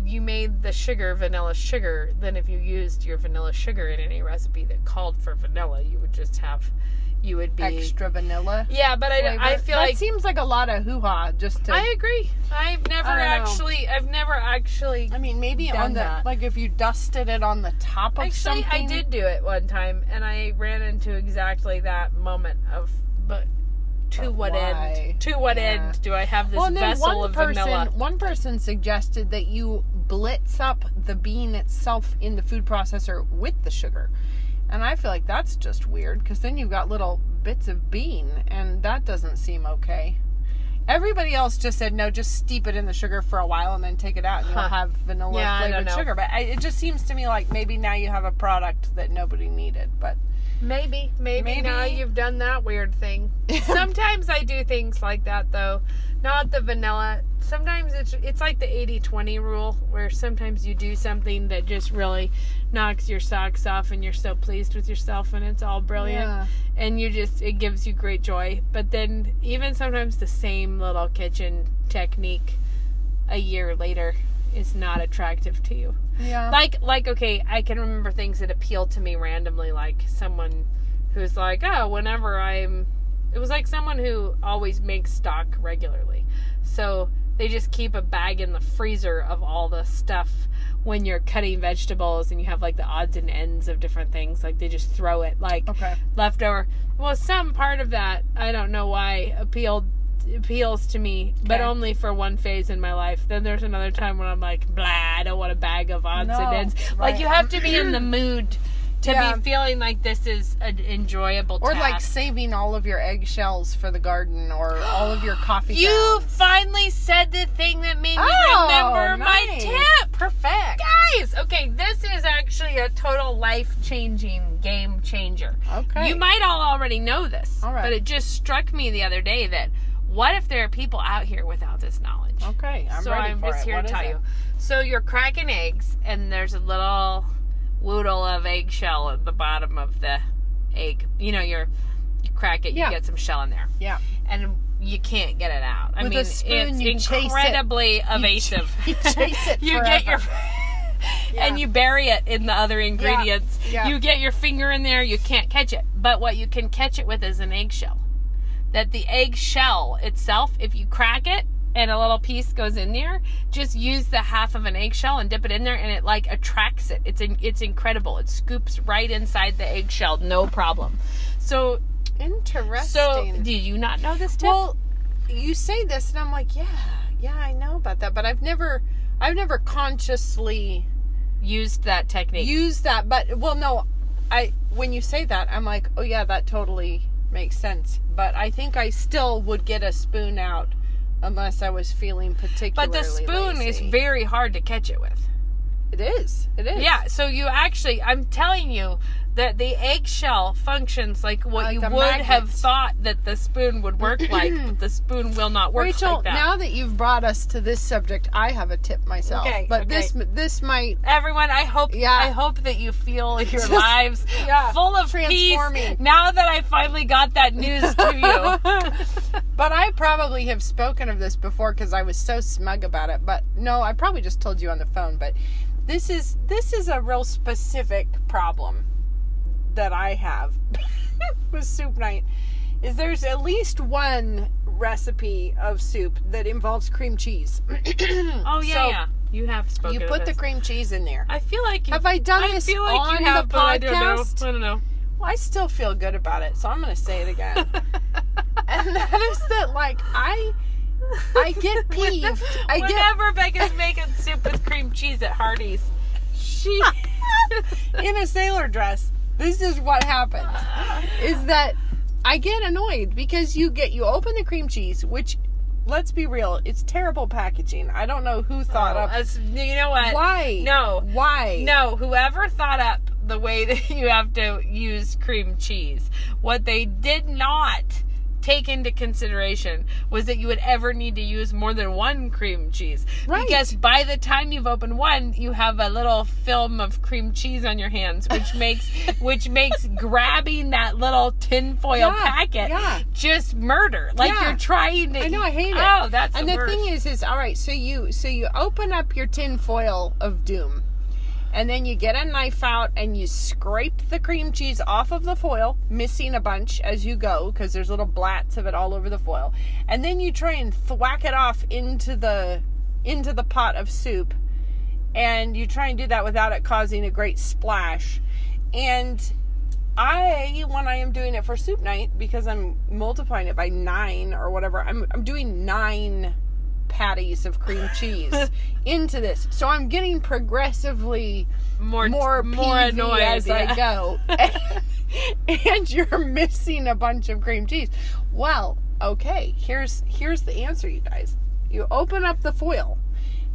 B: you made the sugar vanilla sugar, then if you used your vanilla sugar in any recipe that called for vanilla, you would be
C: extra vanilla.
B: Yeah, but I feel
C: that seems like a lot of hoo-ha just to.
B: I agree. I've never actually.
C: I mean, maybe
B: done that.
C: If you dusted it on the top of something.
B: I did do it one time, and I ran into exactly that moment of, but to what end? To what end do I have this vessel of vanilla?
C: One person suggested that you blitz up the bean itself in the food processor with the sugar. And I feel like that's just weird, because then you've got little bits of bean, and that doesn't seem okay. Everybody else just said, no, just steep it in the sugar for a while and then take it out, and you'll have vanilla flavored sugar. But it just seems to me like maybe now you have a product that nobody needed, but...
B: Maybe now you've done that weird thing. Sometimes I do things like that, though. Not the vanilla. Sometimes it's like the 80-20 rule, where sometimes you do something that just really knocks your socks off, and you're so pleased with yourself, and it's all brilliant.
C: Yeah.
B: And it gives you great joy. But then even sometimes the same little kitchen technique a year later is not attractive to you.
C: Yeah.
B: Okay, I can remember things that appeal to me randomly, like someone who's like, it was like someone who always makes stock regularly. So they just keep a bag in the freezer of all the stuff when you're cutting vegetables, and you have the odds and ends of different things. They just throw it leftover. Well, some part of that, I don't know why, appeals to me, but only for one phase in my life. Then there's another time when I'm like, blah, I don't want a bag of odds and ends.
C: Right.
B: You have to be in the mood to be feeling like this is an enjoyable task.
C: Or saving all of your eggshells for the garden, or all of your coffee
B: You
C: grounds.
B: finally said the thing that made me remember my tip.
C: Perfect.
B: Guys, okay, this is actually a total life-changing game changer.
C: Okay.
B: You might all already know this,
C: all right.
B: but it just struck me the other day that what if there are people out here without this knowledge?
C: Okay, I'm
B: just here to tell you. So you're cracking eggs, and there's a little woodle of eggshell at the bottom of the egg. You crack it, you get some shell in there.
C: Yeah.
B: And you can't get it out.
C: With a spoon,
B: it's incredibly evasive.
C: You chase it
B: You
C: forever.
B: get your... And you bury it in the other ingredients.
C: Yeah.
B: You get your finger in there, you can't catch it. But what you can catch it with is an eggshell. That the eggshell itself, if you crack it and a little piece goes in there, just use the half of an eggshell and dip it in there, and it attracts it. It's incredible. It scoops right inside the eggshell, no problem. So
C: interesting.
B: So did you not know this tip?
C: Well, you say this, and I'm like, yeah, I know about that, but I've never consciously
B: used that technique.
C: But no, when you say that, I'm like, oh yeah, that totally makes sense. But I think I still would get a spoon out unless I was feeling particularly
B: But the spoon
C: lazy.
B: is very hard to catch it with.
C: It is.
B: Yeah, so I'm telling you that the eggshell functions like what you would have thought that the spoon would work like, but the spoon will not work
C: Rachel,
B: like that.
C: now that you've brought us to this subject, I have a tip myself.
B: Okay,
C: but this might...
B: Everyone, I hope that you feel your lives full of peace now that I finally got that news to you.
C: But I probably have spoken of this before because I was so smug about it. But no, I probably just told you on the phone. But this is a real specific problem that I have with soup night is there's at least one recipe of soup that involves cream cheese.
B: Oh, yeah,
C: So,
B: yeah. You have spoken
C: You
B: of
C: put the
B: this.
C: cream cheese in there.
B: I feel like
C: Have I done this
B: feel like
C: on
B: you have,
C: the
B: but I don't know.
C: podcast?
B: I don't know.
C: Well, I still feel good about it, so I'm going to say it again. And that is that, like, I get peeved.
B: Whenever Becca's making soup with cream cheese at Hardee's, she...
C: in a sailor dress, this is what happens. Is that I get annoyed because you open the cream cheese, which, let's be real, it's terrible packaging. I don't know who thought up.
B: You know what?
C: Why?
B: No.
C: Why?
B: No, whoever thought up the way that you have to use cream cheese, what they did not take into consideration was that you would ever need to use more than one cream cheese.
C: Right.
B: Because by the time you've opened one, you have a little film of cream cheese on your hands, which makes grabbing that little tinfoil packet just murder. Like you're trying to...
C: I know, I hate it.
B: Oh, that's
C: and
B: the
C: the
B: worst.
C: thing is all right, so you open up your tin foil of doom, and then you get a knife out and you scrape the cream cheese off of the foil, missing a bunch as you go because there's little blats of it all over the foil, and then you try and thwack it off into the pot of soup, and you try and do that without it causing a great splash. And when I am doing it for soup night, because I'm multiplying it by 9 or whatever, I'm doing 9 patties of cream cheese into this. So I'm getting progressively more
B: annoyed
C: as I go. And you're missing a bunch of cream cheese. Well, okay, here's the answer, you guys. You open up the foil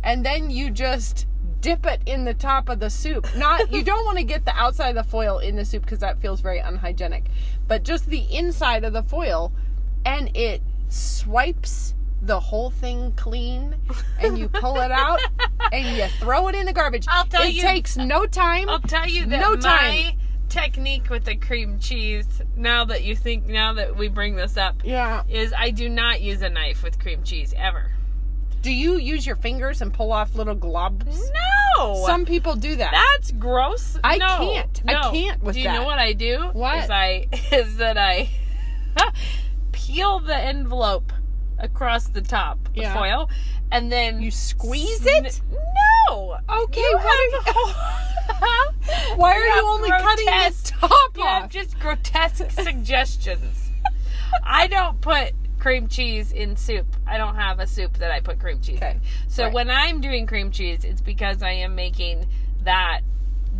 C: and then you just dip it in the top of the soup. You don't want to get the outside of the foil in the soup because that feels very unhygienic. But just the inside of the foil, and it swipes the whole thing clean, and you pull it out and you throw it in the garbage. It takes no time.
B: I'll tell you that my technique with the cream cheese, now that we bring this up, is I do not use a knife with cream cheese ever.
C: Do you use your fingers and pull off little globs?
B: No.
C: Some people do that.
B: That's gross.
C: I can't.
B: No.
C: I can't with that.
B: Do you know what I do?
C: What?
B: Is that I peel the envelope across the top, the foil, and then
C: you squeeze it?
B: No.
C: Okay, why are you only cutting the top off?
B: You have just grotesque suggestions. I don't put cream cheese in soup. I don't have a soup that I put cream cheese in. So when I'm doing cream cheese, it's because I am making that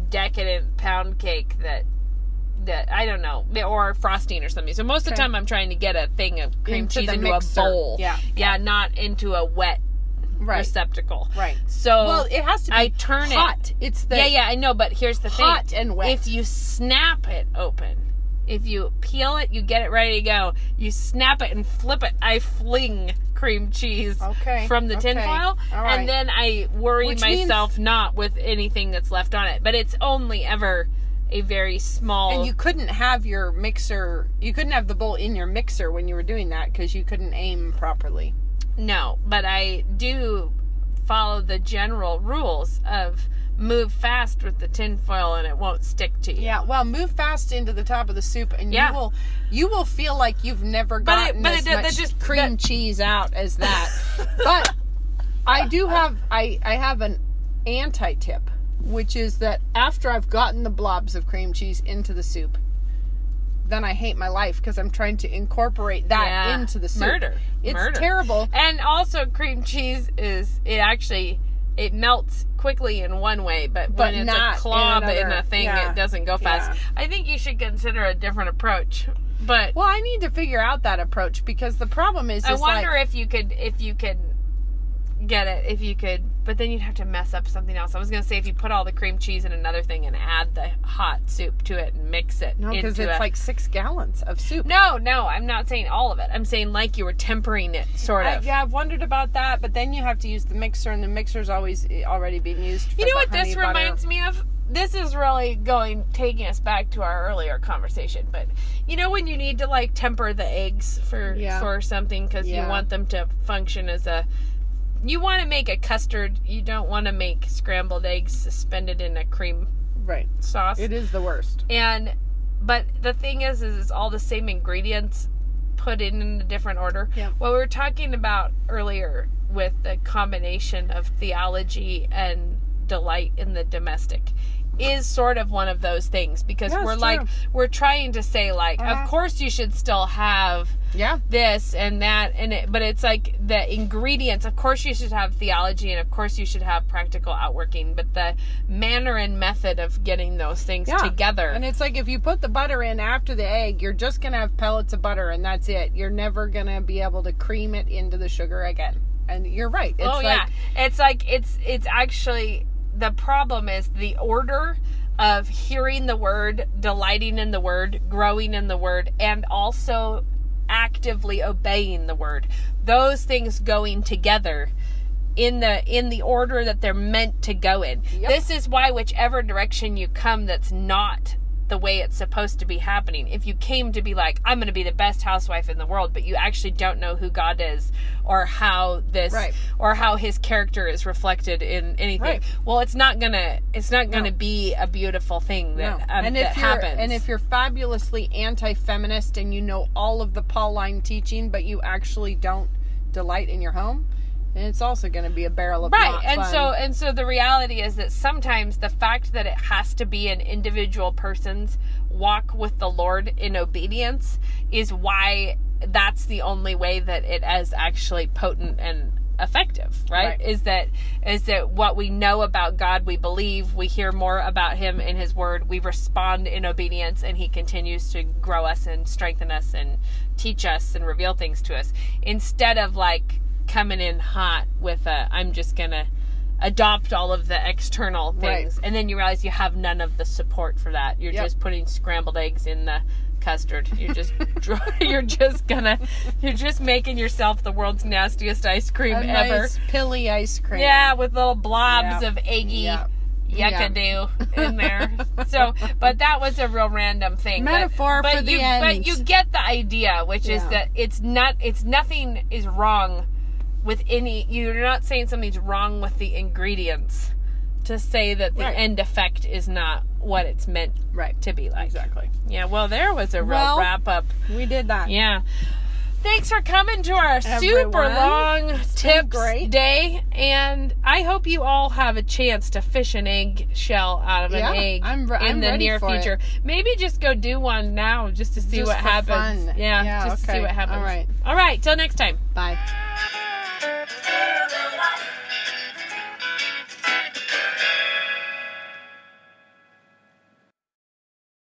B: decadent pound cake that I don't know, or frosting or something. So most of the time I'm trying to get a thing of cream cheese into a bowl. Yeah, not into a wet receptacle. Right. So
C: it has to be hot. It's the
B: I know, but here's the thing.
C: Hot and wet.
B: If you snap it open, if you peel it, you get it ready to go. You snap it and flip it. I fling cream cheese from the tinfoil, and then I worry myself not with anything that's left on it. But it's only ever a very small...
C: And you couldn't have your mixer... You couldn't have the bowl in your mixer when you were doing that because you couldn't aim properly.
B: No, but I do follow the general rules of move fast with the tinfoil and it won't stick to you.
C: Yeah, well, move fast into the top of the soup and you will feel like you've never gotten as much cream cheese out as that. But I do have... I have an anti-tip, which is that after I've gotten the blobs of cream cheese into the soup, then I hate my life because I'm trying to incorporate that into the soup. It's terrible.
B: And also cream cheese it melts quickly in one way, but when it's a clob in a thing, it doesn't go fast. Yeah. I think you should consider a different approach. But
C: I need to figure out that approach because the problem is
B: I wonder if you could get it, but then you'd have to mess up something else. I was going to say if you put all the cream cheese in another thing and add the hot soup to it and mix it.
C: No, because it's like 6 gallons of soup.
B: No, I'm not saying all of it. I'm saying like you were tempering it, sort of.
C: Yeah, I've wondered about that, but then you have to use the mixer, and the mixer's always already being used for
B: You know what this reminds me of? This is really taking us back to our earlier conversation, but you know when you need to like temper the eggs for something because you want them to function as you want to make a custard. You don't want to make scrambled eggs suspended in a cream sauce.
C: It is the worst.
B: And But the thing is it's all the same ingredients put in a different order.
C: Yep.
B: What we were talking about earlier with the combination of theology and delight in the domestic is sort of one of those things, because we're trying to say, like, of course you should still have this and that, but it's like the ingredients, of course you should have theology, and of course you should have practical outworking, but the manner and method of getting those things together.
C: And it's like, if you put the butter in after the egg, you're just going to have pellets of butter, and that's it. You're never going to be able to cream it into the sugar again. And you're right. It's
B: it's actually, the problem is the order of hearing the word, delighting in the word, growing in the word, and also actively obeying the word. Those things going together in the order that they're meant to go in. Yep. This is why whichever direction you come that's not the way it's supposed to be happening. If you came to be like, I'm going to be the best housewife in the world, but you actually don't know who God is, or how or how his character is reflected in anything. Right. Well, it's not gonna be a beautiful thing that happens.
C: And if you're fabulously anti-feminist and you know all of the Pauline teaching, but you actually don't delight in your home, and it's also going to be a barrel of not fun.
B: And so the reality is that sometimes the fact that it has to be an individual person's walk with the Lord in obedience is why that's the only way that it is actually potent and effective, right? Is that what we know about God, we believe, we hear more about him in his word, we respond in obedience, and he continues to grow us and strengthen us and teach us and reveal things to us, instead of like coming in hot with I'm just gonna adopt all of the external things, and then you realize you have none of the support for that. You're just putting scrambled eggs in the custard. You're just making yourself the world's nastiest ice cream ever.
C: Nice pilly ice cream.
B: Yeah, with little blobs of eggy yuckadoo in there. So, but that was a real random thing.
C: Metaphor for the end.
B: But you get the idea, which is that nothing is wrong with you're not saying something's wrong with the ingredients to say that the end effect is not what it's meant to be like.
C: Exactly.
B: Yeah, well, there was a real wrap up.
C: We did that.
B: Yeah. Thanks for coming to our super long tips day, and I hope you all have a chance to fish an egg shell out of an egg in the near future. Maybe just go do one now just to see what happens.
C: Fun.
B: Yeah, just to see what happens.
C: All right.
B: Till next time.
C: Bye.